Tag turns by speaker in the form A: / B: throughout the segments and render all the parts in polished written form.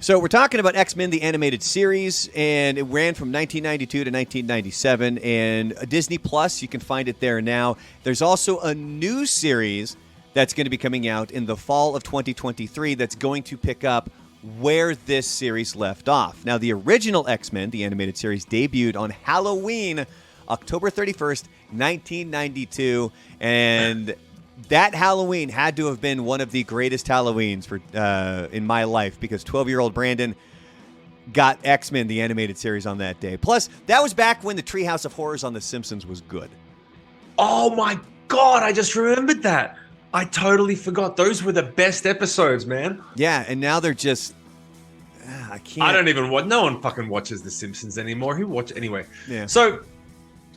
A: So we're talking about X-Men, the animated series, and it ran from 1992 to 1997, and Disney Plus, you can find it there now. There's also a new series that's going to be coming out in the fall of 2023 that's going to pick up where this series left off. Now, the original X-Men, the animated series, debuted on Halloween, October 31st, 1992, and that Halloween had to have been one of the greatest Halloweens for in my life, because 12-year-old Brandon got X-Men, the animated series, on that day. Plus, that was back when the Treehouse of Horrors on The Simpsons was good.
B: Oh my God, I just remembered that. I totally forgot. Those were the best episodes, man.
A: Yeah, and now they're just... I can't...
B: I don't even watch... No one fucking watches The Simpsons anymore. Who watch... Anyway.
A: Yeah.
B: So...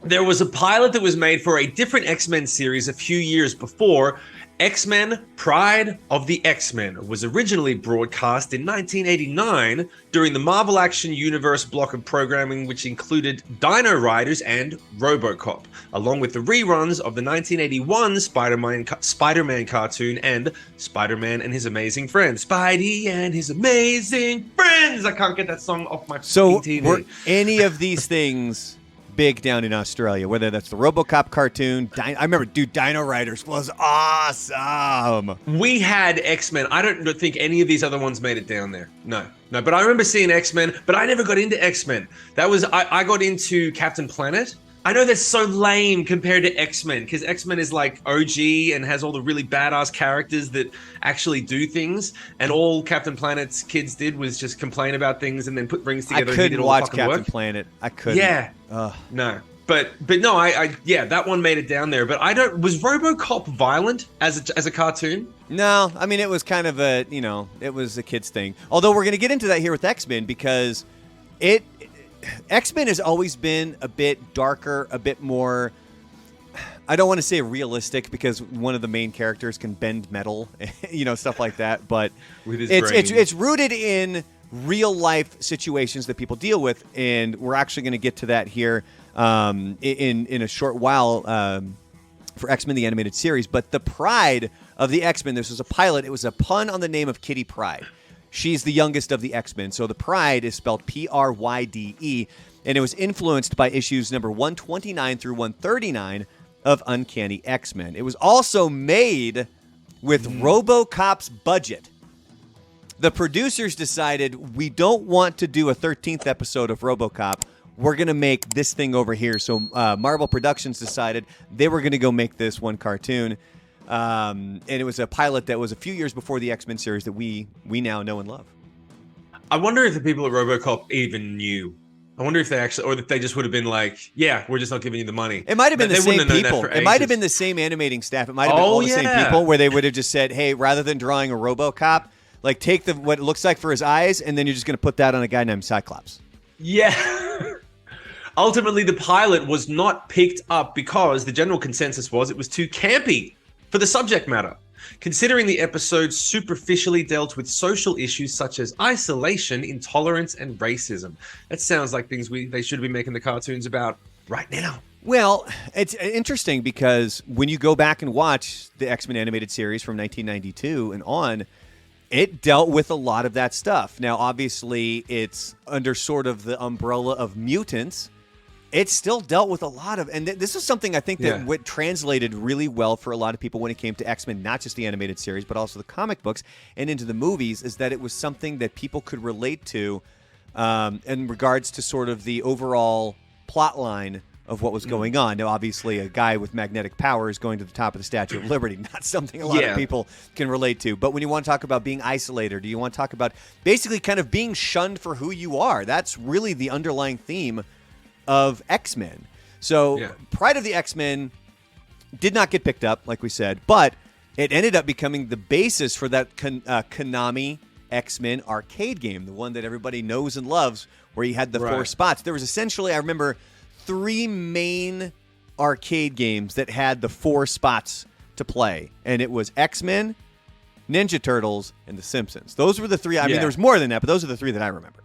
B: there was a pilot that was made for a different X-Men series a few years before. X-Men Pride of the X-Men was originally broadcast in 1989 during the Marvel Action Universe block of programming, which included Dino Riders and Robocop, along with the reruns of the 1981 Spider-Man cartoon and Spider-Man and His Amazing Friends. Spidey and His Amazing Friends! I can't get that song off my TV.
A: Were any of these things... big down in Australia, whether that's the Robocop cartoon. I remember, dude, Dino Riders was awesome.
B: We had X-Men. I don't think any of these other ones made it down there. No. But I remember seeing X-Men, but I never got into X-Men. I got into Captain Planet. I know that's so lame compared to X-Men, because X-Men is like OG and has all the really badass characters that actually do things, and all Captain Planet's kids did was just complain about things and then put rings together.
A: I couldn't
B: and he did all
A: watch
B: the
A: Captain
B: work.
A: Planet. I couldn't.
B: Yeah. No. But no, yeah, that one made it down there. But was Robocop Violent as a cartoon?
A: No, I mean, it was kind of it was a kid's thing. Although we're going to get into that here with X-Men, because X-Men has always been a bit darker, a bit more, I don't want to say realistic, because one of the main characters can bend metal, stuff like that. But
B: with his
A: it's rooted in real life situations that people deal with, and we're actually going to get to that here in a short while for X-Men, the animated series. But the Pride of the X-Men, this was a pilot. It was a pun on the name of Kitty Pryde. She's the youngest of the X-Men, so the Pride is spelled Pryde, and it was influenced by issues number 129 through 139 of Uncanny X-Men. It was also made with RoboCop's budget. The producers decided, we don't want to do a 13th episode of RoboCop. We're going to make this thing over here. So Marvel Productions decided they were going to go make this one cartoon. And it was a pilot that was a few years before the X-Men series that we now know and love.
B: I wonder if the people at RoboCop even knew. I wonder if they actually, or if they just would have been like, yeah, we're just not giving you the money.
A: It might have been the same people. It might have been the same animating staff. It might have been all the same people, where they would have just said, hey, rather than drawing a RoboCop, like take what it looks like for his eyes, and then you're just going to put that on a guy named Cyclops.
B: Yeah. Ultimately, the pilot was not picked up because the general consensus was it was too campy for the subject matter, considering the episode superficially dealt with social issues such as isolation, intolerance, and racism. That sounds like things they should be making the cartoons about right now.
A: Well, it's interesting because when you go back and watch the X-Men animated series from 1992 and on, it dealt with a lot of that stuff. Now, obviously, it's under sort of the umbrella of mutants. It still dealt with a lot of, and this is something I think that what translated really well for a lot of people when it came to X-Men, not just the animated series, but also the comic books and into the movies, is that it was something that people could relate to in regards to sort of the overall plot line of what was going on. Now, obviously, a guy with magnetic powers going to the top of the Statue of Liberty, not something a lot of people can relate to. But when you want to talk about being isolated, or you want to talk about basically kind of being shunned for who you are, that's really the underlying theme of X-Men. So Pride of the X-Men did not get picked up, like we said, but it ended up becoming the basis for that Konami X-Men arcade game, the one that everybody knows and loves, where you had the 4 spots. There was essentially, I remember, 3 main arcade games that had the 4 spots to play, and it was X-Men, Ninja Turtles, and The Simpsons. Those were the 3. I mean, there was more than that, but those are the 3 that I remember.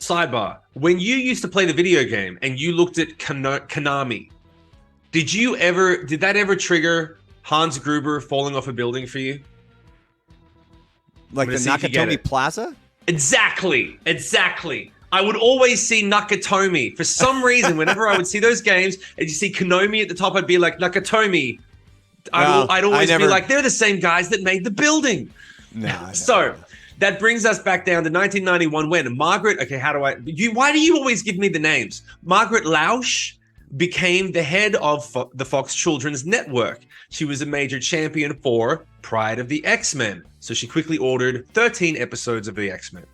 B: Sidebar. When you used to play the video game and you looked at Konami, did that ever trigger Hans Gruber falling off a building for you?
A: Like the Nakatomi Plaza?
B: Exactly. I would always see Nakatomi. For some reason, whenever I would see those games and you see Konami at the top, I'd be like, Nakatomi. I'd always be like, they're the same guys that made the building.
A: No.
B: So that brings us back down to 1991 when Margaret, why do you always give me the names? Margaret Lausch became the head of the Fox Children's Network. She was a major champion for Pride of the X-Men. So she quickly ordered 13 episodes of the X-Men.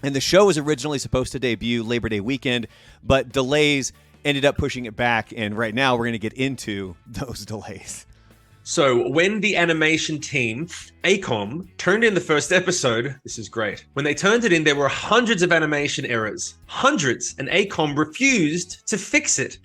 A: And the show was originally supposed to debut Labor Day weekend, but delays ended up pushing it back. And right now we're going to get into those delays.
B: So when the animation team, ACOM, turned in the first episode, this is great. When they turned it in, there were hundreds of animation errors. Hundreds. And ACOM refused to fix it.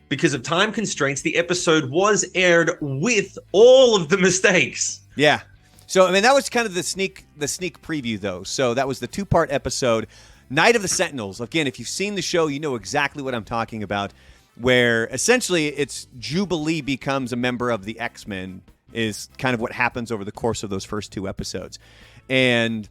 B: Because of time constraints, the episode was aired with all of the mistakes.
A: Yeah. So, I mean, that was kind of the sneak preview, though. So that was the 2-part episode, Night of the Sentinels. Again, if you've seen the show, you know exactly what I'm talking about, where essentially it's Jubilee becomes a member of the X-Men is kind of what happens over the course of those first 2 episodes. And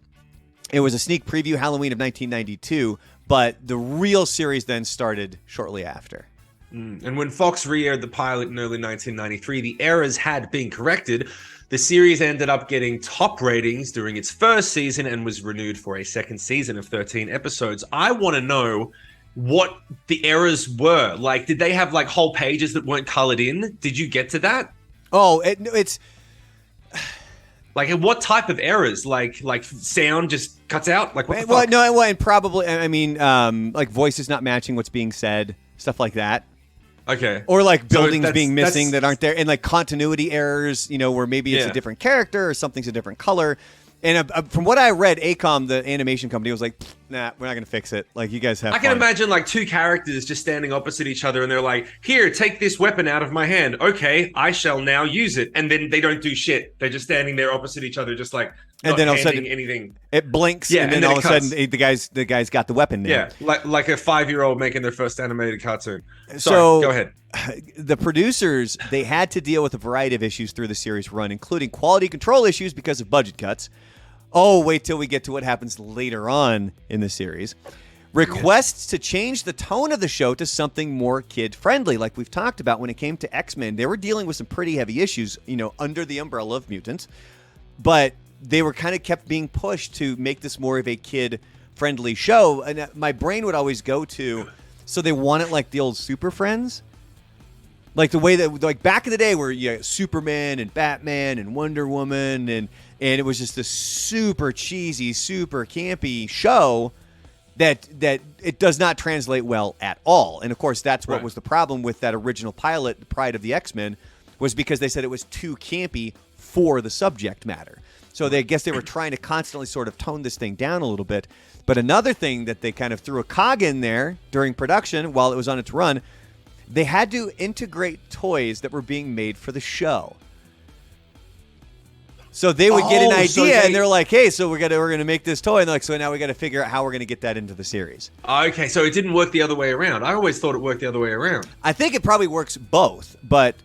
A: it was a sneak preview, Halloween of 1992, but the real series then started shortly after.
B: And when Fox re-aired the pilot in early 1993, the errors had been corrected. The series ended up getting top ratings during its first season and was renewed for a second season of 13 episodes. I want to know what the errors were. Like, did they have like whole pages that weren't colored in? Did you get to that?
A: Oh, it's
B: like what type of errors? Like sound just cuts out? Like what the fuck?
A: No, and probably, I mean, like voices not matching what's being said, stuff like that.
B: Okay.
A: Or like buildings being missing that aren't there, and like continuity errors, you know, where maybe it's a different character or something's a different color. And from what I read, ACOM, the animation company, was like, nah, we're not going to fix it. Like, you guys have
B: I can imagine like 2 characters just standing opposite each other and they're like, here, take this weapon out of my hand. Okay, I shall now use it. And then they don't do shit. They're just standing there opposite each other, just like,
A: and then all of a sudden
B: anything.
A: It blinks, and then all of a sudden the guy's got the weapon now.
B: Yeah, like a 5-year-old making their first animated cartoon. Sorry,
A: so
B: go ahead.
A: The producers, they had to deal with a variety of issues through the series run, including quality control issues because of budget cuts. Oh, wait till we get to what happens later on in the series. Requests to change the tone of the show to something more kid-friendly, like we've talked about when it came to X-Men. They were dealing with some pretty heavy issues, you know, under the umbrella of mutants. But they were kind of kept being pushed to make this more of a kid-friendly show. And my brain would always go to, so they want it like the old Super Friends? Like the way that, like back in the day where you had Superman and Batman and Wonder Woman and it was just this super cheesy, super campy show that it does not translate well at all. And of course, that's what was the problem with that original pilot, Pride of the X-Men, was because they said it was too campy for the subject matter. So I guess they were trying to constantly sort of tone this thing down a little bit. But another thing that they kind of threw a cog in there during production while it was on its run, they had to integrate toys that were being made for the show. So they would get an idea, and they're like, "Hey, so we're gonna make this toy," and they're like, "So now we got to figure out how we're gonna get that into the series."
B: Okay, so it didn't work the other way around. I always thought it worked the other way around.
A: I think it probably works both, but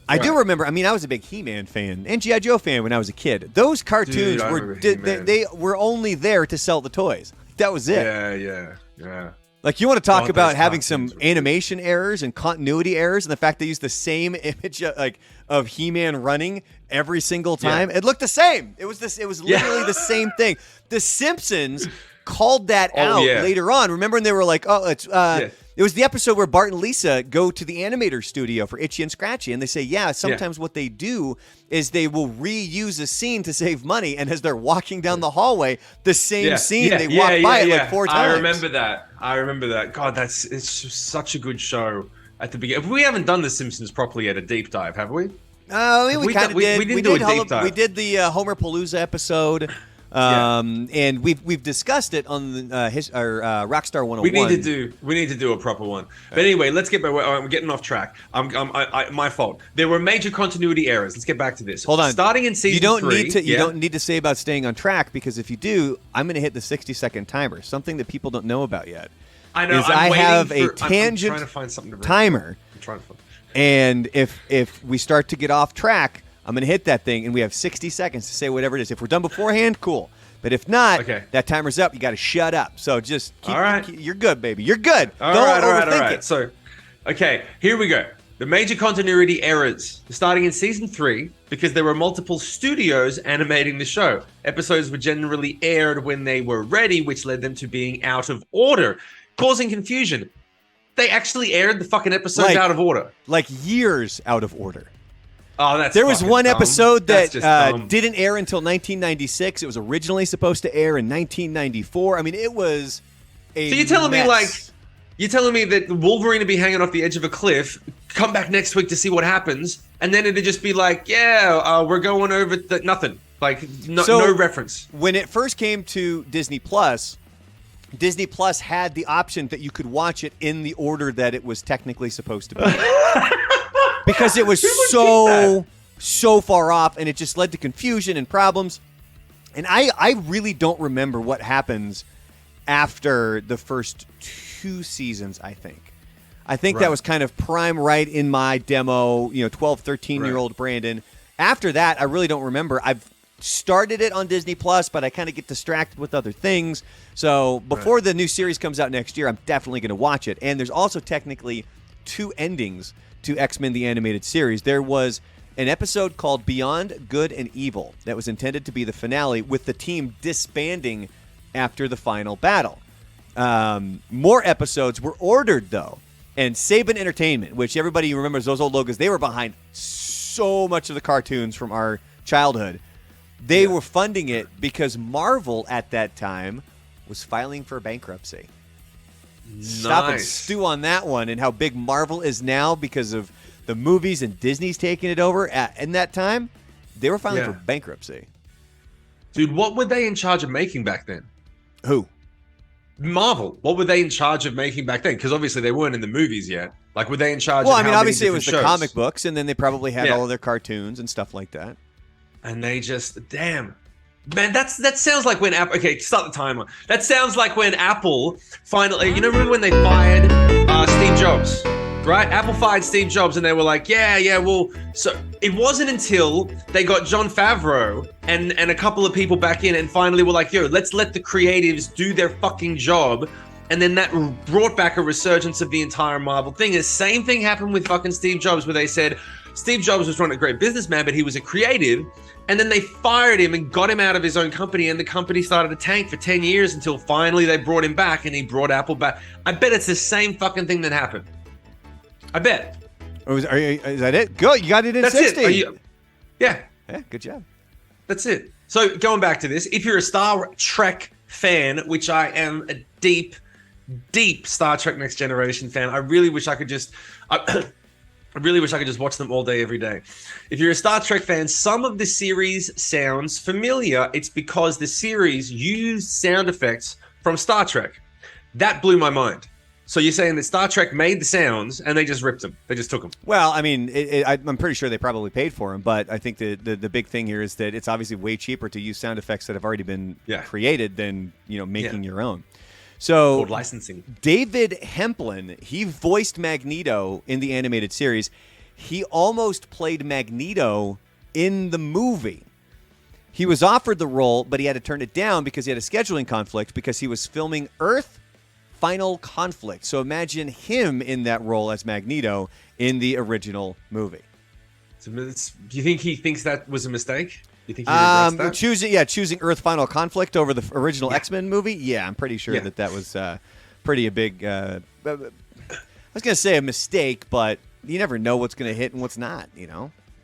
A: I do remember. I mean, I was a big He-Man fan and G.I. Joe fan when I was a kid. Those cartoons they were only there to sell the toys. That was it.
B: Yeah.
A: Like, you want to talk about having some animation errors and continuity errors, and the fact they used the same image of He-Man running every single time. It looked the same. It was literally the same thing. The Simpsons called that out later on. Remember when they were like, it was the episode where Bart and Lisa go to the animator studio for Itchy and Scratchy, and they say, sometimes what they do is they will reuse a scene to save money, and as they're walking down the hallway, the same scene, they walk by it like 4 times.
B: I remember that. God, it's just such a good show at the beginning. We haven't done The Simpsons properly at a deep dive, have we?
A: We kind of did.
B: We didn't do a deep dive.
A: We did the Homer Palooza episode. And we've discussed it on Rockstar 101.
B: We need to do a proper one. But anyway, let's get back. I'm getting off track. My fault. There were major continuity errors. Let's get back to this.
A: Hold on.
B: Starting in season 3.
A: You don't need to say about staying on track, because if you do, I'm going to hit the 60-second timer. Something that people don't know about yet.
B: I know.
A: I have a tangent
B: I'm trying to find something to
A: timer.
B: I'm trying to find.
A: And if we start to get off track, I'm going to hit that thing, and we have 60 seconds to say whatever it is. If we're done beforehand, cool. But if not,
B: Okay.
A: that timer's up. You got to shut up. So just keep,
B: All right.
A: you're good, baby. You're good.
B: All
A: Don't
B: right,
A: overthink it.
B: So, okay, here we go. The major continuity errors starting in season 3 because there were multiple studios animating the show. Episodes were generally aired when they were ready, which led them to being out of order, causing confusion. They actually aired the fucking episodes out of order.
A: Like years out of order.
B: Oh, that's
A: There was
B: fucking
A: one
B: dumb.
A: episode
B: That's
A: that
B: just dumb.
A: didn't air until 1996. It was originally supposed to air in 1994. I mean, it was a
B: So you're telling me,
A: mess.
B: like, you're telling me that Wolverine would be hanging off the edge of a cliff, come back next week to see what happens, and then it'd just be like, we're going over nothing. Like, no reference.
A: When it first came to Disney Plus had the option that you could watch it in the order that it was technically supposed to be. Because it was so far off, and it just led to confusion and problems. And I really don't remember what happens after the first 2 seasons, I think. That was kind of prime right in my demo, 12, 13-year-old Brandon. After that, I really don't remember. I've started it on Disney Plus, but I kind of get distracted with other things. So before the new series comes out next year, I'm definitely going to watch it. And there's also technically 2 endings to X-Men the Animated Series. There was an episode called Beyond Good and Evil that was intended to be the finale, with the team disbanding after the final battle. More episodes were ordered, though. And Saban Entertainment, which everybody remembers those old logos, they were behind so much of the cartoons from our childhood. They were funding it because Marvel at that time was filing for bankruptcy. Stop and stew on that one, and how big Marvel is now because of the movies and Disney's taking it over. In that time, they were filing for bankruptcy.
B: Dude, what were they in charge of making back then?
A: Who?
B: Marvel. What were they in charge of making back then? Because obviously they weren't in the movies yet. Like, were they in charge
A: of
B: how many
A: obviously it was
B: different
A: the
B: shows?
A: comic books, and then they probably had all of their cartoons and stuff like that.
B: And they just, damn. Man, that sounds like when Apple... Okay, start the timer. That sounds like when Apple finally... remember when they fired Steve Jobs? Right? Apple fired Steve Jobs, and they were like, well... So it wasn't until they got Jon Favreau and a couple of people back in and finally were like, let's let the creatives do their fucking job. And then that brought back a resurgence of the entire Marvel thing. The same thing happened with fucking Steve Jobs, where they said Steve Jobs was running a great businessman, but he was a creative. And then they fired him and got him out of his own company, and the company started to tank for 10 years until finally they brought him back, and he brought Apple back. I bet it's the same fucking thing that happened. I bet.
A: Is that it? Good. You got it in
B: That's
A: 60.
B: it. Yeah,
A: good job.
B: that's it. So going back to this, if you're a Star Trek fan, which I am a deep Star Trek Next Generation fan, I really wish I could just... I really wish I could just watch them all day, every day. If you're a Star Trek fan, some of the series sounds familiar. It's because the series used sound effects from Star Trek. That blew my mind. So you're saying that Star Trek made the sounds and they just ripped them. They just took them.
A: Well, I mean, I'm pretty sure they probably paid for them, but I think the big thing here is that it's obviously way cheaper to use sound effects that have already been created than making your own. So
B: called licensing.
A: David Hemplin, he voiced Magneto in the animated series. He almost played Magneto in the movie. He was offered the role, but he had to turn it down because he had a scheduling conflict because he was filming Earth Final Conflict. So imagine him in that role as Magneto in the original movie.
B: So do you think he thinks that was a mistake? You think he regrets that?
A: Choosing Earth Final Conflict over the original X-Men movie? Yeah, I'm pretty sure that was pretty a big... I was going to say a mistake, but you never know what's going to hit and what's not,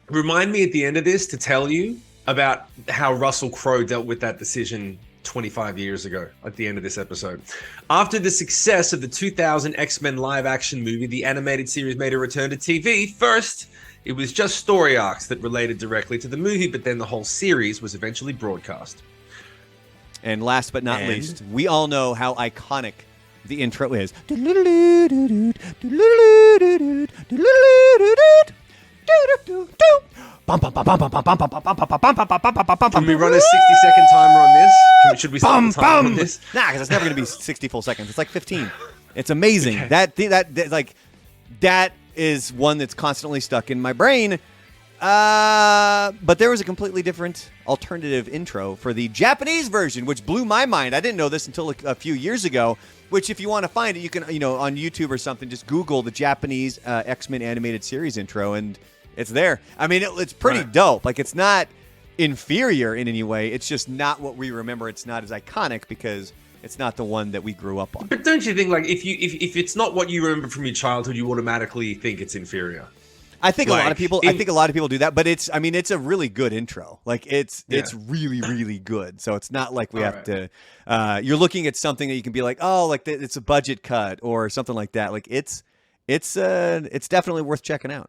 B: Remind me at the end of this to tell you about how Russell Crowe dealt with that decision 25 years ago at the end of this episode. After the success of the 2000 X-Men live-action movie, the animated series made a return to TV. First, it was just story arcs that related directly to the movie, but then the whole series was eventually broadcast.
A: And last but not least, we all know how iconic the intro is. Can we run
B: a 60-second timer on this? Should we start the timer on this?
A: Nah, because it's never going to be 60 full seconds. It's like 15. It's amazing.
B: Okay.
A: That is one that's constantly stuck in my brain. But there was a completely different alternative intro for the Japanese version, which blew my mind. I didn't know this until a few years ago. Which, if you want to find it, you can, on YouTube or something, just Google the Japanese X-Men animated series intro, and it's there. I mean, it's pretty dope. Like, it's not inferior in any way. It's just not what we remember. It's not as iconic because it's not the one that we grew up on.
B: But don't you think, like, if it's not what you remember from your childhood, you automatically think it's inferior?
A: I think a lot of people. I think a lot of people do that, but it's a really good intro. Like it's really, really good. So it's not like we have to. You're looking at something that you can be like, oh, like it's a budget cut or something like that. Like it's definitely worth checking out.